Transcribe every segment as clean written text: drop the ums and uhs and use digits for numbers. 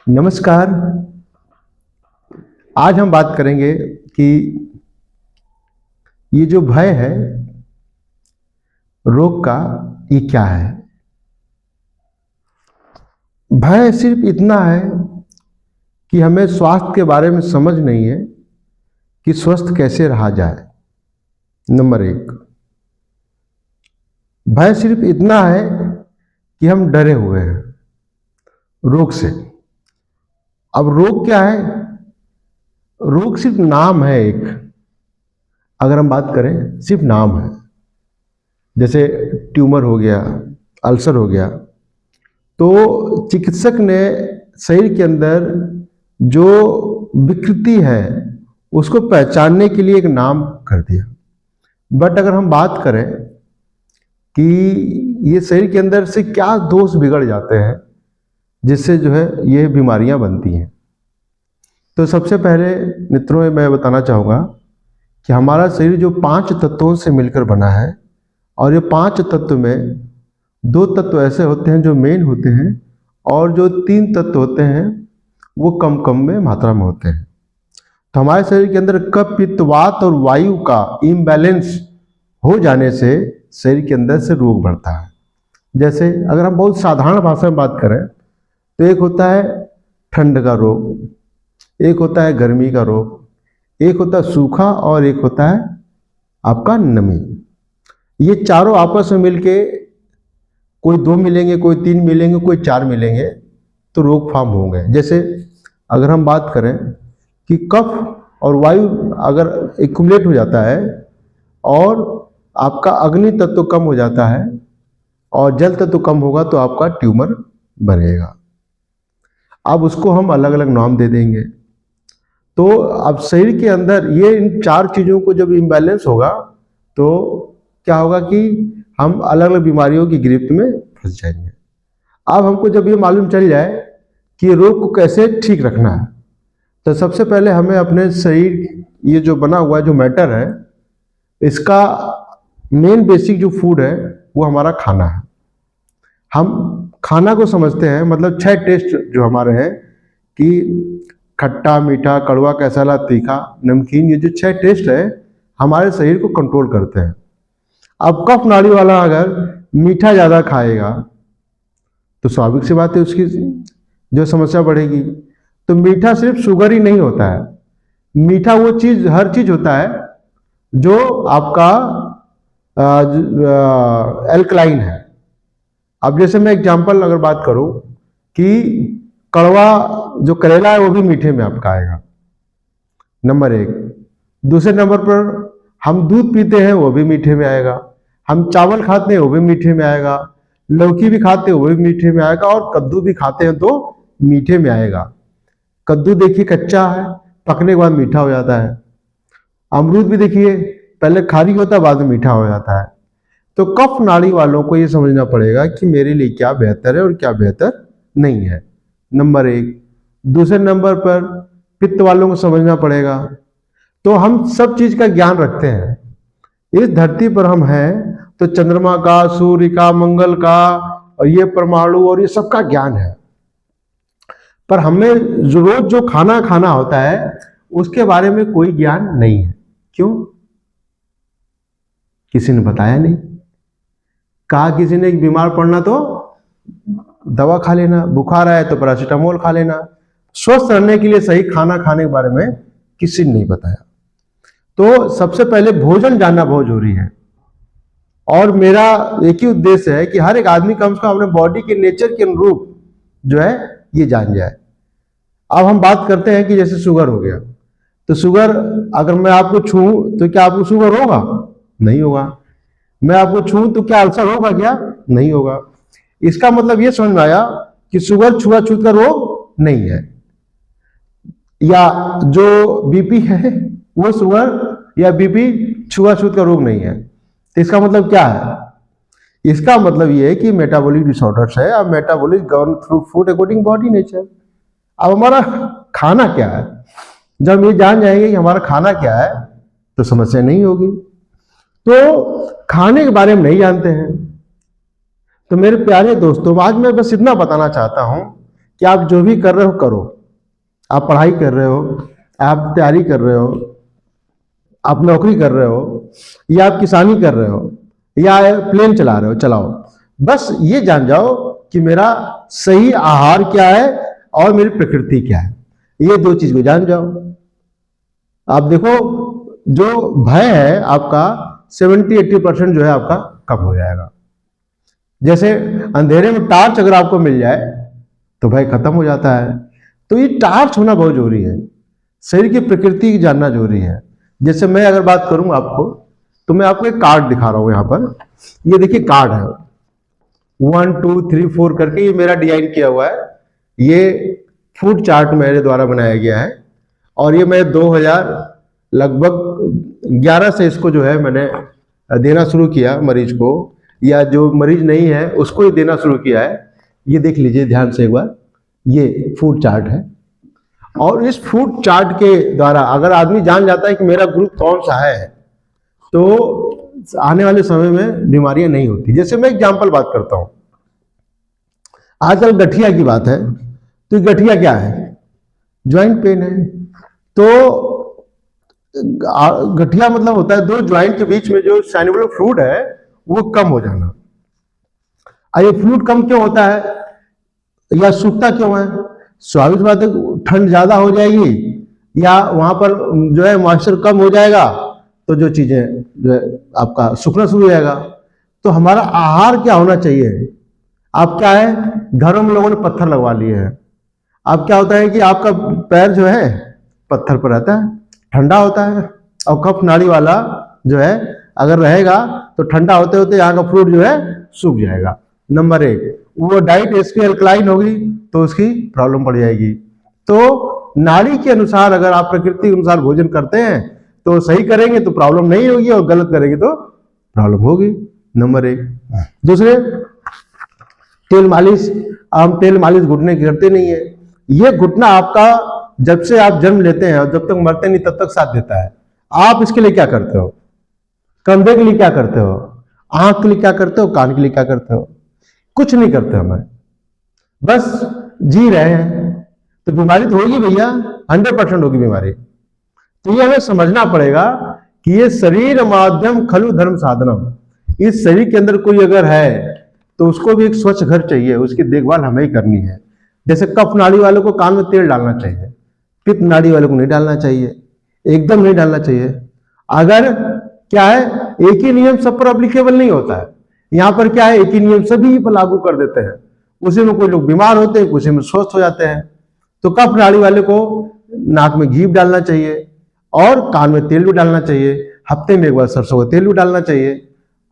नमस्कार। आज हम बात करेंगे कि ये जो भय है रोग का, ये क्या है। भय सिर्फ इतना है कि हमें स्वास्थ्य के बारे में समझ नहीं है कि स्वस्थ कैसे रहा जाए। नंबर एक, भय सिर्फ इतना है कि हम डरे हुए हैं रोग से। अब रोग क्या है? रोग सिर्फ नाम है एक। अगर हम बात करें, सिर्फ नाम है। जैसे ट्यूमर हो गया, अल्सर हो गया, तो चिकित्सक ने शरीर के अंदर जो विकृति है उसको पहचानने के लिए एक नाम कर दिया। बट अगर हम बात करें कि ये शरीर के अंदर से क्या दोष बिगड़ जाते हैं जिससे जो है ये बीमारियां बनती हैं, तो सबसे पहले मित्रों मैं बताना चाहूँगा कि हमारा शरीर जो 5 तत्वों से मिलकर बना है, और ये 5 तत्व में 2 तत्व ऐसे होते हैं जो मेन होते हैं, और जो 3 तत्व होते हैं वो कम कम में मात्रा में होते हैं। तो हमारे शरीर के अंदर कफ, पित्त, वात और वायु का इम्बैलेंस हो जाने से शरीर के अंदर से रोग बढ़ता है। जैसे अगर हम बहुत साधारण भाषा में बात करें तो एक होता है ठंड का रोग, एक होता है गर्मी का रोग, एक होता है सूखा, और एक होता है आपका नमी। ये चारों आपस में मिलके कोई 2 मिलेंगे, कोई 3 मिलेंगे, कोई 4 मिलेंगे तो रोग फॉर्म होंगे। जैसे अगर हम बात करें कि कफ और वायु अगर एक्युमुलेट हो जाता है और आपका अग्नि तत्व कम हो जाता है और जल तत्व कम होगा तो आपका ट्यूमर बनेगा। अब उसको हम अलग अलग नाम दे देंगे। तो अब शरीर के अंदर ये इन 4 चीज़ों को जब इम्बैलेंस होगा तो क्या होगा कि हम अलग अलग बीमारियों की गिरफ्त में फंस जाएंगे। अब हमको जब ये मालूम चल जाए कि रोग को कैसे ठीक रखना है, तो सबसे पहले हमें अपने शरीर, ये जो बना हुआ जो मैटर है, इसका मेन बेसिक जो फूड है वो हमारा खाना है। हम खाना को समझते हैं, मतलब 6 टेस्ट जो हमारे हैं कि खट्टा, मीठा, कड़वा, कैसाला, तीखा, नमकीन, ये जो 6 टेस्ट है हमारे शरीर को कंट्रोल करते हैं। अब कफ नाड़ी वाला अगर मीठा ज़्यादा खाएगा तो स्वाभाविक सी बात है उसकी जो समस्या बढ़ेगी। तो मीठा सिर्फ शुगर ही नहीं होता है, मीठा वो चीज़, हर चीज़ होता है जो आपका एल्कलाइन है। अब जैसे मैं एग्जांपल अगर बात करूं कि कड़वा जो करेला है वो भी मीठे में आपका आएगा, नंबर 1। दूसरे नंबर पर हम दूध पीते हैं वो भी मीठे में आएगा, हम चावल खाते हैं वो भी मीठे में आएगा, लौकी भी खाते हैं वो भी मीठे में आएगा, और कद्दू भी खाते हैं तो मीठे में आएगा। कद्दू देखिए कच्चा है, पकने के बाद मीठा हो जाता है। अमरूद भी देखिए पहले खारी होता है, बाद में मीठा हो जाता है। तो कफ नाड़ी वालों को ये समझना पड़ेगा कि मेरे लिए क्या बेहतर है और क्या बेहतर नहीं है, नंबर 1। दूसरे नंबर पर पित्त वालों को समझना पड़ेगा। तो हम सब चीज का ज्ञान रखते हैं। इस धरती पर हम हैं तो चंद्रमा का, सूर्य का, मंगल का, और ये परमाणु और ये सबका ज्ञान है, पर हमें रोज जो खाना खाना होता है उसके बारे में कोई ज्ञान नहीं है। क्यों? किसी ने बताया नहीं। कहा किसी ने बीमार पड़ना तो दवा खा लेना, बुखार आया तो पैरासीटामोल खा लेना। स्वस्थ रहने के लिए सही खाना खाने के बारे में किसी ने नहीं बताया। तो सबसे पहले भोजन जानना बहुत जरूरी है, और मेरा एक ही उद्देश्य है कि हर एक आदमी कम से कम अपने बॉडी के नेचर के अनुरूप जो है ये जान जाए। अब हम बात करते हैं कि जैसे शुगर हो गया, तो शुगर अगर मैं आपको छूऊं तो क्या आपको शुगर होगा? नहीं होगा। मैं आपको छूऊं तो क्या अल्सर होगा? क्या नहीं होगा। इसका मतलब ये समझ में आया कि शुगर छुआछूत का रोग नहीं है, या जो बीपी है वो शुगर या बीपी छुआछूत का रोग नहीं है। तो इसका मतलब क्या है? इसका मतलब ये है कि मेटाबॉलिक डिसऑर्डर्स है, और metabolic govern through food according body nature. अब हमारा खाना क्या है, जब हम ये जान जाएंगे कि हमारा खाना क्या है तो समस्या नहीं होगी। तो खाने के बारे में नहीं जानते हैं। तो मेरे प्यारे दोस्तों, आज मैं बस इतना बताना चाहता हूं कि आप जो भी कर रहे हो करो, आप पढ़ाई कर रहे हो, आप तैयारी कर रहे हो, आप नौकरी कर रहे हो, या आप किसानी कर रहे हो, या प्लेन चला रहे हो, चलाओ, बस ये जान जाओ कि मेरा सही आहार क्या है और मेरी प्रकृति क्या है, ये दो चीज को जान जाओ। आप देखो जो भय है आपका 70-80% जो है आपका कम हो जाएगा। जैसे अंधेरे में टार्च अगर आपको मिल जाए तो भय खत्म हो जाता है। तो ये टार्च होना बहुत जरूरी है, शरीर की प्रकृति जानना जरूरी है। जैसे मैं अगर बात करूं आपको, तो मैं आपको एक कार्ड दिखा रहा हूं यहां पर। ये देखिए कार्ड है 1 2 3 4 करके, ये मेरा डिजाइन किया हुआ है। ये फूड चार्ट मेरे द्वारा बनाया गया है और ये मैं 2000 लगभग 11 से इसको जो है मैंने देना शुरू किया मरीज को, या जो मरीज नहीं है उसको ही देना शुरू किया है। ये देख लीजिए ध्यान से एक बार, ये फूड चार्ट है। और इस फूड चार्ट के द्वारा अगर आदमी जान जाता है कि मेरा ग्रुप कौन सा है, तो आने वाले समय में बीमारियां नहीं होती। जैसे मैं एग्जांपल बात करता हूं, आजकल गठिया की बात है, तो गठिया क्या है? ज्वाइंट पेन है। तो गठिया मतलब होता है दो ज्वाइंट के बीच में जो साइनोवियल फ्लूइड है वो कम हो जाना। ये फ्लूइड कम क्यों होता है या सूखता क्यों है? स्वाभाविक बात है, ठंड ज्यादा हो जाएगी या वहां पर जो है मॉइस्चर कम हो जाएगा, तो जो चीजें जो है आपका सूखना शुरू हो जाएगा। तो हमारा आहार क्या होना चाहिए? आप क्या है, घरों में लोगों ने पत्थर लगवा लिए हैं। अब क्या होता है कि आपका पैर जो है पत्थर पर रहता है, ठंडा होता है, और कफ नाड़ी वाला जो है अगर रहेगा तो ठंडा होते होते यहाँ का फ्लूइड जो है सूख जाएगा। नंबर 1, वो डाइट इसकी अल्कलाइन होगी तो उसकी प्रॉब्लम पड़ जाएगी। तो नाड़ी के अनुसार अगर आप प्रकृति के अनुसार भोजन करते हैं तो सही करेंगे तो प्रॉब्लम नहीं होगी, और गलत करेंगे तो प्रॉब्लम होगी। नंबर 1। दूसरे, तेल मालिश। हम तेल मालिश घुटने की करते नहीं है। ये घुटना आपका जब से आप जन्म लेते हैं और जब तक मरते नहीं तब तक साथ देता है। आप इसके लिए क्या करते हो? कंधे के लिए क्या करते हो? आंख के लिए क्या करते हो? कान के लिए क्या करते हो? कुछ नहीं करते हमें, बस जी रहे हैं। तो बीमारी तो होगी भैया, 100% होगी बीमारी। तो ये हमें समझना पड़ेगा कि ये शरीर माध्यम खलु धर्म साधनम। इस शरीर के अंदर कोई अगर है तो उसको भी एक स्वच्छ घर चाहिए, उसकी देखभाल हमें ही करनी है। जैसे कफ नाड़ी वालों को कान में तेल डालना चाहिए, पित्त नाड़ी वालों को नहीं डालना चाहिए, एकदम नहीं डालना चाहिए। अगर क्या है, एक ही नियम सब पर अप्लीकेबल नहीं होता है। यहाँ पर क्या है, एक ही नियम सभी पर लागू कर देते हैं, उसी में कोई लोग बीमार होते हैं, उसी में स्वस्थ हो जाते हैं। तो कफ नाड़ी वाले को नाक में घी डालना चाहिए और कान में तेल भी डालना चाहिए। हफ्ते में एक बार सरसों का तेल भी डालना चाहिए,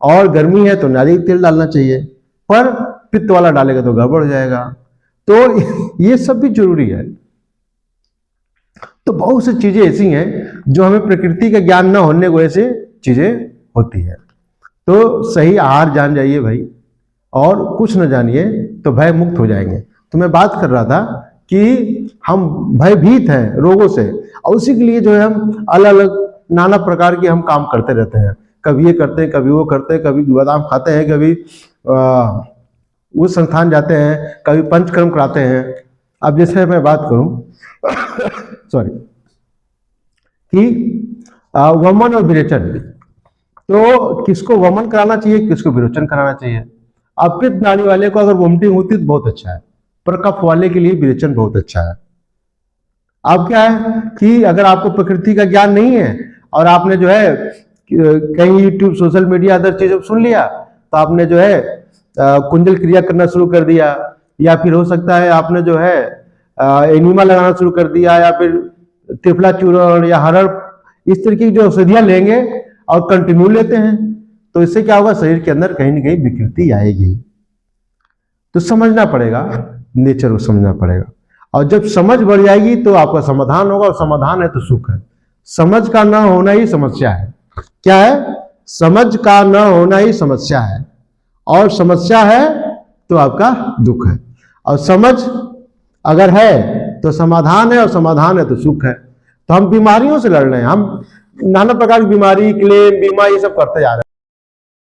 और गर्मी है तो नारियल तेल डालना चाहिए। पर पित्त वाला डालेगा तो गड़बड़ हो जाएगा। तो ये सब भी जरूरी है। तो बहुत सी चीजें ऐसी हैं जो हमें प्रकृति का ज्ञान न होने की वजह से चीजें होती है। तो सही आहार जान जाइए भाई, और कुछ न जानिए तो भय मुक्त हो जाएंगे। तो मैं बात कर रहा था कि हम भयभीत हैं रोगों से, और उसी के लिए जो है हम अलग अलग नाना प्रकार के हम काम करते रहते हैं। कभी ये करते हैं, कभी वो करते हैं, कभी बादाम खाते हैं, कभी उस संस्थान जाते हैं, कभी पंचकर्म कराते हैं। अब जैसे मैं बात करूं सॉरी कि वमन और विरेचन, तो किसको वमन कराना चाहिए, किसको विरोचन कराना चाहिए। अब पित्त नाड़ी वाले को अगर वोमिटिंग होती तो बहुत अच्छा है, पर कफ वाले के लिए विरेचन बहुत अच्छा है। अब क्या है कि अगर आपको प्रकृति का ज्ञान नहीं है और आपने जो है कहीं यूट्यूब, सोशल मीडिया, अदर चीजों सुन लिया, तो आपने जो है कुंडल क्रिया करना शुरू कर दिया, या फिर हो सकता है आपने जो है एनिमा लगाना शुरू कर दिया, या फिर त्रिफला चूर्ण या हरड़, इस तरीके की जो औषधियां लेंगे और कंटिन्यू लेते हैं, तो इससे क्या होगा, शरीर के अंदर कहीं ना कहीं विकृति आएगी। तो समझना पड़ेगा, नेचर को समझना पड़ेगा, और जब समझ बढ़ जाएगी तो आपका समाधान होगा, और समाधान है तो सुख है। समझ का ना होना ही समस्या है। क्या है? समझ का ना होना ही समस्या है, और समस्या है तो आपका दुख है, और समझ अगर है तो समाधान है, और समाधान है तो सुख है। तो हम बीमारियों से लड़ रहे हैं, हम नाना प्रकार की बीमारी, क्लेम, बीमा, ये सब करते जा रहे हैं।